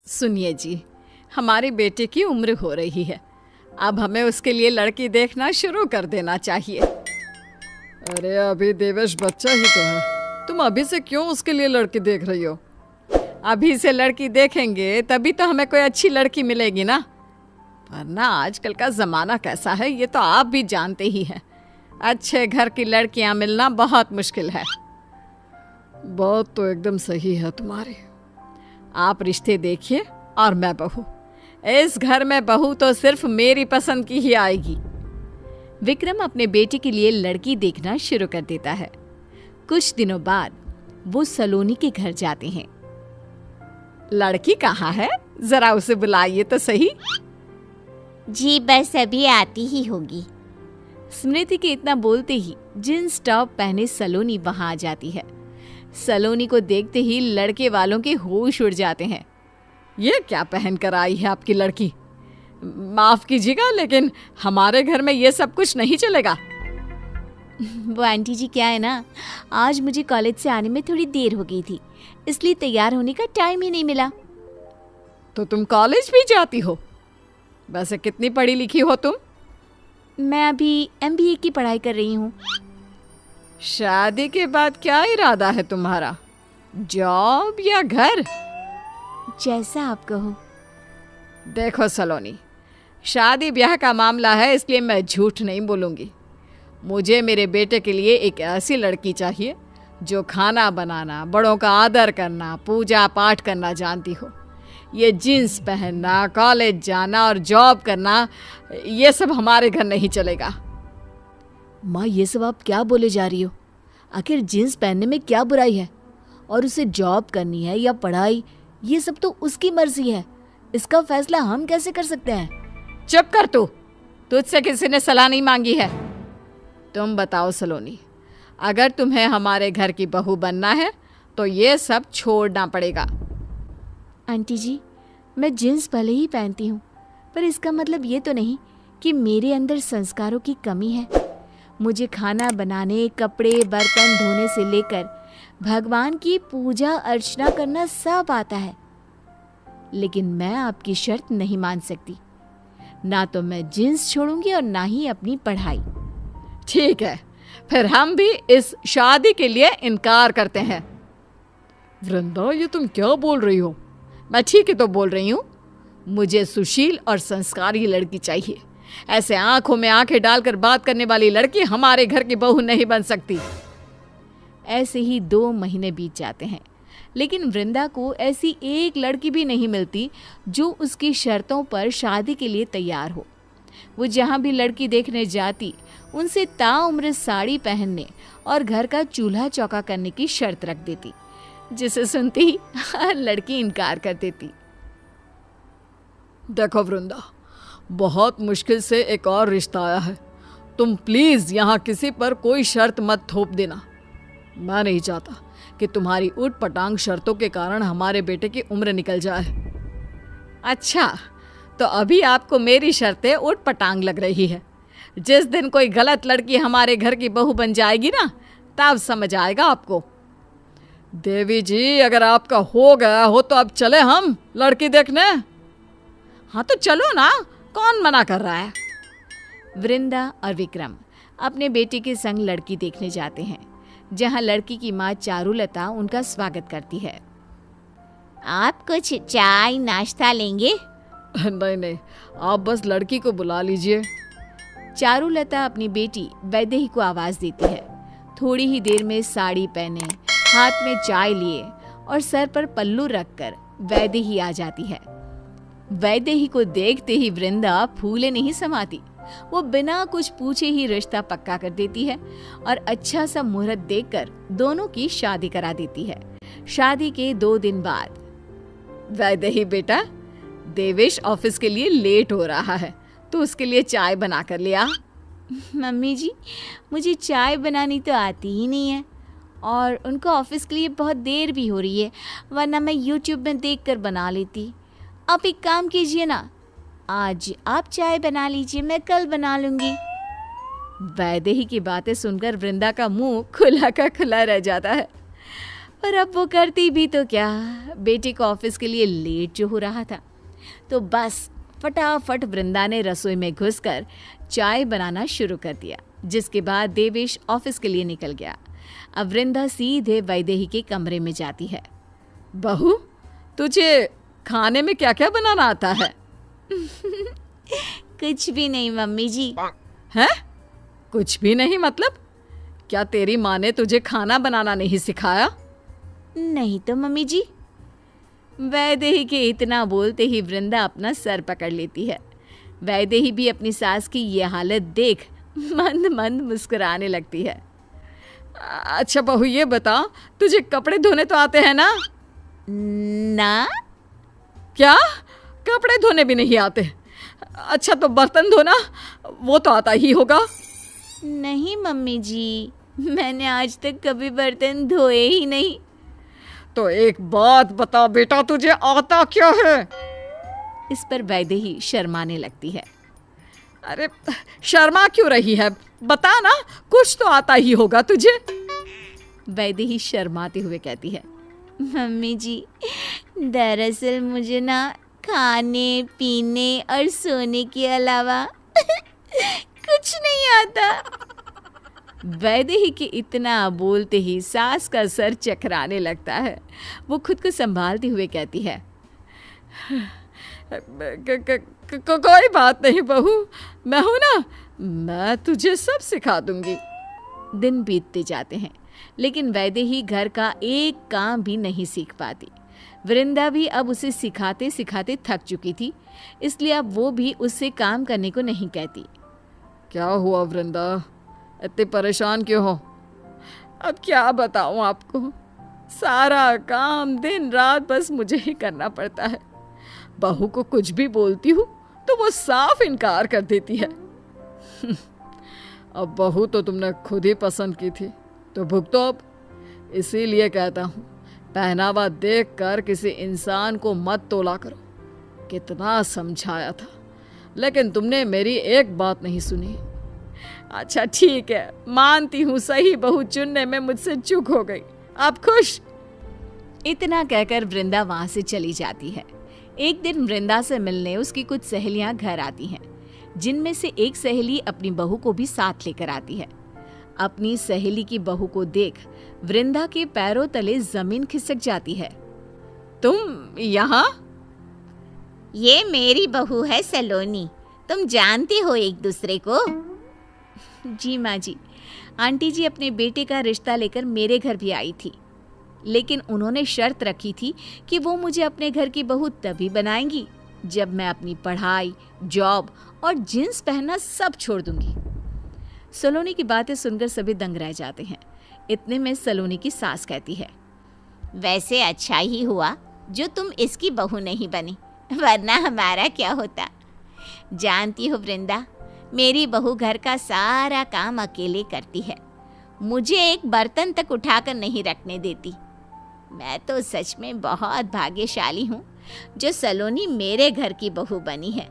सुनिए जी, हमारे बेटे की उम्र हो रही है। अब हमें उसके लिए लड़की देखना शुरू कर देना चाहिए। अरे अभी देवेश बच्चा ही तो है, तुम अभी से क्यों उसके लिए लड़की देख रही हो? अभी से लड़की देखेंगे तभी तो हमें कोई अच्छी लड़की मिलेगी ना। वरना आजकल का ज़माना कैसा है ये तो आप भी जानते ही हैं। अच्छे घर की लड़कियां मिलना बहुत मुश्किल है। बात तो एकदम सही है तुम्हारी। आप रिश्ते देखिए और मैं बहू। इस घर में बहू तो सिर्फ मेरी पसंद की ही आएगी। विक्रम अपने बेटे के लिए लड़की देखना शुरू कर देता है। कुछ दिनों बाद वो सलोनी के घर जाते हैं। लड़की कहाँ है? जरा उसे बुलाइए तो सही। जी बस अभी आती ही होगी। स्मृति के इतना बोलते ही जींस टॉप पहने सलोनी वहां आ जाती है। सलोनी को देखते ही लड़के वालों के होश उड़ जाते हैं। ये क्या पहन कर आई है आपकी लड़की? माफ कीजिएगा लेकिन हमारे घर में ये सब कुछ नहीं चलेगा। वो आंटी जी क्या है ना, आज मुझे कॉलेज से आने में थोड़ी देर हो गई थी, इसलिए तैयार होने का टाइम ही नहीं मिला। तो तुम कॉलेज भी जाती हो? वैसे कितनी पढ़ी लिखी हो तुम? मैं अभी MBA की पढ़ाई कर रही हूँ। शादी के बाद क्या इरादा है तुम्हारा? जॉब या घर? जैसा आप कहो। देखो सलोनी, शादी ब्याह का मामला है इसलिए मैं झूठ नहीं बोलूँगी। मुझे मेरे बेटे के लिए एक ऐसी लड़की चाहिए जो खाना बनाना, बड़ों का आदर करना, पूजा पाठ करना जानती हो। ये जीन्स पहनना, कॉलेज जाना और जॉब करना, ये सब हमारे घर नहीं चलेगा। माँ ये सब आप क्या बोले जा रही हो? आखिर जीन्स पहनने में क्या बुराई है? और उसे जॉब करनी है या पढ़ाई, ये सब तो उसकी मर्जी है। इसका फैसला हम कैसे कर सकते हैं? चुप कर तू। तुझसे किसी ने सलाह नहीं मांगी है। तुम बताओ सलोनी, अगर तुम्हें हमारे घर की बहू बनना है तो ये सब छोड़ना पड़ेगा। आंटी जी, मैं जीन्स भले ही पहनती हूँ, पर इसका मतलब ये तो नहीं कि मेरे अंदर संस्कारों की कमी है। मुझे खाना बनाने, कपड़े बर्तन धोने से लेकर भगवान की पूजा अर्चना करना सब आता है। लेकिन मैं आपकी शर्त नहीं मान सकती। ना तो मैं जीन्स छोड़ूंगी और ना ही अपनी पढ़ाई। ठीक है, फिर हम भी इस शादी के लिए इनकार करते हैं। वृंदा ये तुम क्या बोल रही हो? मैं ठीक ही तो बोल रही हूँ। मुझे सुशील और संस्कारी लड़की चाहिए। ऐसे आंखों में आंखें डालकर बात करने वाली लड़की हमारे घर की बहू नहीं बन सकती। ऐसे ही 2 महीने बीत जाते हैं, लेकिन वृंदा को ऐसी एक लड़की भी नहीं मिलती जो उसकी शर्तों पर शादी के लिए तैयार हो। वो जहाँ भी लड़की देखने जाती, उनसे ताउम्र साड़ी पहनने और घर का चूल्हा चौका करने की शर्त रख देती, जिसे सुनती ही हर लड़की इनकार कर देती। देखो वृंदा, बहुत मुश्किल से एक और रिश्ता आया है। तुम प्लीज यहाँ किसी पर कोई शर्त मत थोप देना। मैं नहीं चाहता कि तुम्हारी ऊट पटांग शर्तों के कारण हमारे बेटे की उम्र निकल जाए। अच्छा, तो अभी आपको मेरी शर्तें ऊट पटांग लग रही है। जिस दिन कोई गलत लड़की हमारे घर की बहू बन जाएगी ना, तब समझ आएगा आपको। देवी जी, अगर आपका हो गया हो तो अब चले हम लड़की देखने। हाँ तो चलो ना, कौन मना कर रहा है? वृंदा और विक्रम अपने बेटे के संग लड़की देखने जाते हैं, जहाँ लड़की की माँ चारुलता उनका स्वागत करती है। आप कुछ चाय नाश्ता लेंगे? नहीं नहीं, आप बस लड़की को बुला लीजिए। चारुलता अपनी बेटी वैदेही को आवाज देती है। थोड़ी ही देर में साड़ी पहने, हाथ में चाय लिए और सर पर पल्लू रखकर वैदेही आ जाती है। वैदेही को देखते ही वृंदा फूले नहीं समाती। वो बिना कुछ पूछे ही रिश्ता पक्का कर देती है और अच्छा सा मुहूर्त देखकर दोनों की शादी करा देती है। शादी के 2 दिन बाद, वैदेही बेटा, देवेश ऑफिस के लिए लेट हो रहा है, तो उसके लिए चाय बना कर ले आ। मम्मी जी, मुझे चाय बनानी तो आती ही नहीं है और उनको ऑफिस के लिए बहुत देर भी हो रही है, वरना मैं YouTube में देखकर बना लेती। आप एक काम कीजिए ना, आज आप चाय बना लीजिए, मैं कल बना लूँगी। वैदेही की बातें सुनकर वृंदा का मुंह खुला का खुला रह जाता है। पर अब वो करती भी तो क्या, बेटे को ऑफिस के लिए लेट जो हो रहा था, तो बस फटाफट वृंदा ने रसोई में घुसकर चाय बनाना शुरू कर दिया, जिसके बाद देवेश ऑफिस के लिए निकल गया। अब वृंदा सीधे वैदेही के कमरे में जाती है। बहू, तुझे खाने में क्या क्या बनाना आता है? कुछ भी नहीं मम्मी जी। हैं? कुछ भी नहीं मतलब? क्या तेरी माँ ने तुझे खाना बनाना नहीं सिखाया? नहीं तो मम्मी जी। वैदेही के इतना बोलते ही वृंदा अपना सर पकड़ लेती है। वैदेही भी अपनी सास की ये हालत देख मंद मंद मुस्कुराने लगती है। अच्छा बहू, ये बता, तुझे कपड़े धोने तो आते हैं ना? ना। क्या? कपड़े धोने भी नहीं आते? अच्छा तो बर्तन धोना, वो तो आता ही होगा। नहीं मम्मी जी, मैंने आज तक कभी बर्तन धोए ही नहीं। तो एक बात बता बेटा, तुझे आता क्या है? इस पर वैदेही शर्माने लगती है। अरे शर्मा क्यों रही है? बता ना, कुछ तो आता ही होगा तुझे। वैदेही शर्माते हुए कहती है, मम्मी जी, दरअसल मुझे ना खाने पीने और सोने के अलावा कुछ नहीं आता। वैदेही के इतना बोलते ही सास का सर चकराने लगता है। वो खुद को संभालते हुए कहती है, कोई बात नहीं बहू, मैं हूं ना, मैं तुझे सब सिखा दूंगी। दिन बीतते जाते हैं, लेकिन वैदेही घर का एक काम भी नहीं सीख पाती। वृंदा भी अब उसे सिखाते सिखाते थक चुकी थी, इसलिए अब वो भी उससे काम करने को नहीं कहती। क्या हुआ वृंदा, इतने परेशान क्यों हो? अब क्या बताऊं आपको, सारा काम दिन रात बस मुझे ही करना पड़ता है। बहू को कुछ भी बोलती हूँ तो वो साफ इनकार कर देती है। अब बहू तो तुमने खुद ही पसंद की थी, तो भुगतो अब। इसीलिए कहता हूँ, पहनावा देख कर किसी इंसान को मत तोला करो। कितना समझाया था, लेकिन तुमने मेरी एक बात नहीं सुनी। अच्छा ठीक है, मानती हूँ सही बहू चुनने में मुझसे चूक हो गई। आप खुश? इतना कहकर वृंदा वहां से चली जाती है। एक दिन वृंदा से मिलने उसकी कुछ सहेलियां घर आती हैं, जिनमें से एक सहेली अपनी बहू को भी साथ लेकर आती है। अपनी सहेली की बहू को देख वृंदा के पैरों तले जमीन खिसक जाती है। तुम यहाँ? ये मेरी बहू है सलोनी, तुम जानते हो एक दूसरे को? जी माँ जी, आंटी जी अपने बेटे का रिश्ता लेकर मेरे घर भी आई थी, लेकिन उन्होंने शर्त रखी थी कि वो मुझे अपने घर की बहू तभी बनाएंगी जब मैं अपनी पढ़ाई, जॉब और जींस पहनना सब छोड़ दूंगी। सलोनी की बातें सुनकर सभी दंग रह जाते हैं। इतने में सलोनी की सास कहती है, वैसे अच्छा ही हुआ जो तुम इसकी बहू नहीं बनी, वरना हमारा क्या होता। जानती हो वृंदा, मेरी बहू घर का सारा काम अकेले करती है, मुझे एक बर्तन तक उठाकर नहीं रखने देती। मैं तो सच में बहुत भाग्यशाली हूँ जो सलोनी मेरे घर की बहू बनी है।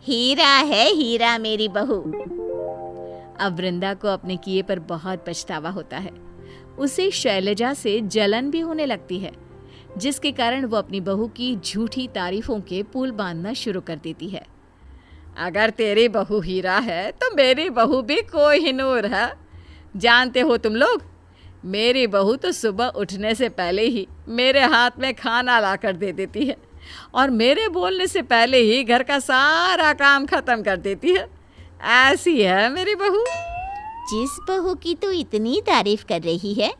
हीरा है हीरा मेरी बहू। अब वृंदा को अपने किए पर बहुत पछतावा होता है। उसे शैलजा से जलन भी होने लगती है, जिसके कारण वो अपनी बहू की झूठी तारीफों के पुल बांधना शुरू कर देती है। अगर तेरी बहू हीरा है तो मेरी बहू भी कोहिनूर है। जानते हो तुम लोग, मेरी बहू तो सुबह उठने से पहले ही मेरे हाथ में खाना ला कर दे देती है और मेरे बोलने से पहले ही घर का सारा काम खत्म कर देती है। ऐसी है मेरी बहू। जिस बहू की तो इतनी तारीफ कर रही है,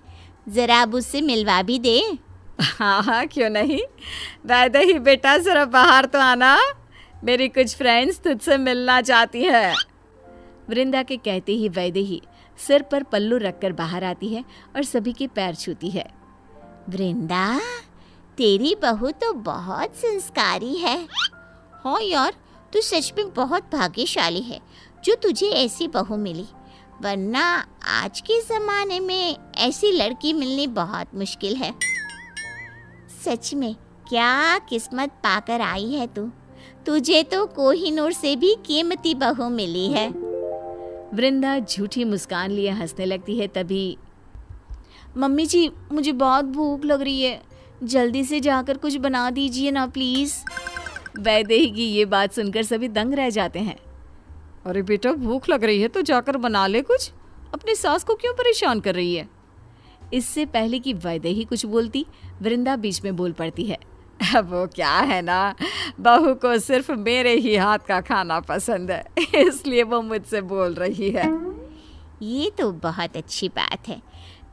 जरा अब उससे मिलवा भी दे। हाँ हाँ, क्यों नहीं। वैदेही बेटा, जरा बाहर तो आना, मेरी कुछ फ्रेंड्स तुझसे मिलना चाहती है। वृंदा के कहते ही वैदेही सिर पर पल्लू रखकर बाहर आती है और सभी के पैर छूती है। वृंदा, तेरी बहू तो बहुत संस्कारी है। हाँ यार, तू सच में बहुत भाग्यशाली है जो तुझे ऐसी बहू मिली, वरना आज के ज़माने में ऐसी लड़की मिलनी बहुत मुश्किल है। सच में क्या किस्मत पाकर आई है तू। तुझे तो कोहिनूर से भी कीमती बहू मिली है। वृंदा झूठी मुस्कान लिए हंसने लगती है। तभी मम्मी जी मुझे बहुत भूख लग रही है, जल्दी से जाकर कुछ बना दीजिए ना प्लीज़। वैदेही की ये बात सुनकर सभी दंग रह जाते हैं। अरे बेटा, भूख लग रही है तो जाकर बना ले कुछ, अपनी सास को क्यों परेशान कर रही है? इससे पहले कि वैदेही कुछ बोलती, वृंदा बीच में बोल पड़ती है। वो क्या है ना, बहू को सिर्फ मेरे ही हाथ का खाना पसंद है, इसलिए वो मुझसे बोल रही है। ये तो बहुत अच्छी बात है,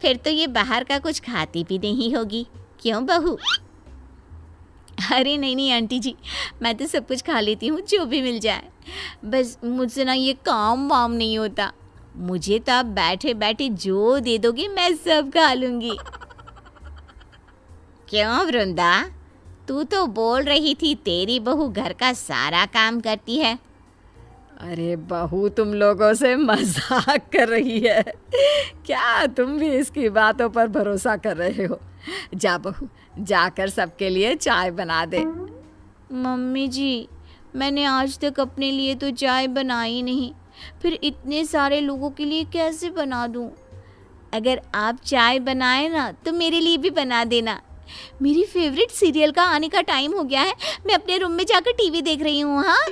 फिर तो ये बाहर का कुछ खाती भी नहीं होगी, क्यों बहू? अरे नहीं नहीं आंटी जी, मैं तो सब कुछ खा लेती हूँ जो भी मिल जाए, बस मुझसे ना ये काम वाम नहीं होता। मुझे तो आप बैठे बैठे जो दे दोगे मैं सब खा लूँगी। क्यों वृंदा, तू तो बोल रही थी तेरी बहू घर का सारा काम करती है। अरे बहू, तुम लोगों से मजाक कर रही है क्या? तुम भी इसकी बातों पर भरोसा कर रहे हो? जा बहू, जाकर सबके लिए चाय बना दे। मम्मी जी, मैंने आज तक अपने लिए तो चाय बनाई नहीं, फिर इतने सारे लोगों के लिए कैसे बना दूँ? अगर आप चाय बनाए ना तो मेरे लिए भी बना देना। मेरी फेवरेट सीरियल का आने का टाइम हो गया है, मैं अपने रूम में जाकर टीवी देख रही हूँ। हाँ,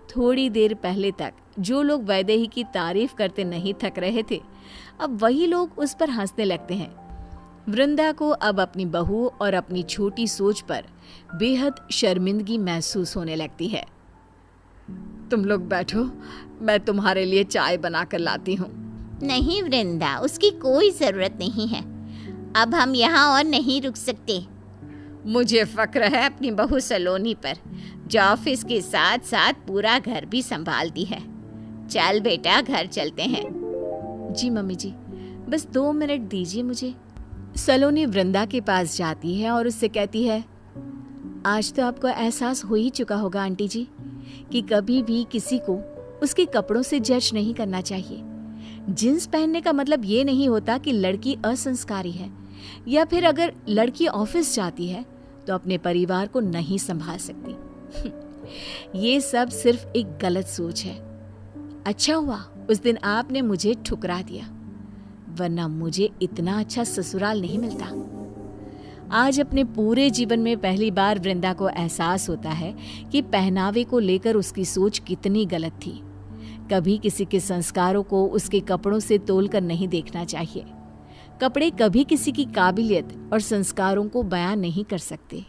थोड़ी देर पहले तक जो लोग वैदेही की तारीफ करते नहीं थक रहे थे, अब वही लोग उस पर हंसने लगते हैं। वृंदा को अब अपनी बहू और अपनी छोटी सोच पर बेहद शर्मिंदगी महसूस होने लगती है। तुम लोग बैठो, मैं तुम्हारे लिए चाय बना कर लाती हूँ। नहीं वृंदा, उसकी कोई ज़रूरत नहीं है, अब हम यहाँ और नहीं रुक सकते। मुझे फ़क्र है अपनी बहू सलोनी पर, जो ऑफिस के साथ साथ पूरा घर भी संभालती है। चल बेटा, घर चलते हैं। जी मम्मी जी, बस 2 मिनट दीजिए मुझे। सलोनी वृंदा के पास जाती है और उससे कहती है, आज तो आपको एहसास हो ही चुका होगा आंटी जी कि कभी भी किसी को उसके कपड़ों से जज नहीं करना चाहिए। जींस पहनने का मतलब ये नहीं होता कि लड़की असंस्कारी है, या फिर अगर लड़की ऑफिस जाती है तो अपने परिवार को नहीं संभाल सकती। ये सब सिर्फ एक गलत सोच है। अच्छा हुआ उस दिन आपने मुझे ठुकरा दिया, वरना मुझे इतना अच्छा ससुराल नहीं मिलता। आज अपने पूरे जीवन में पहली बार वृंदा को एहसास होता है कि पहनावे को लेकर उसकी सोच कितनी गलत थी। कभी किसी के संस्कारों को उसके कपड़ों से तोलकर नहीं देखना चाहिए। कपड़े कभी किसी की काबिलियत और संस्कारों को बयां नहीं कर सकते।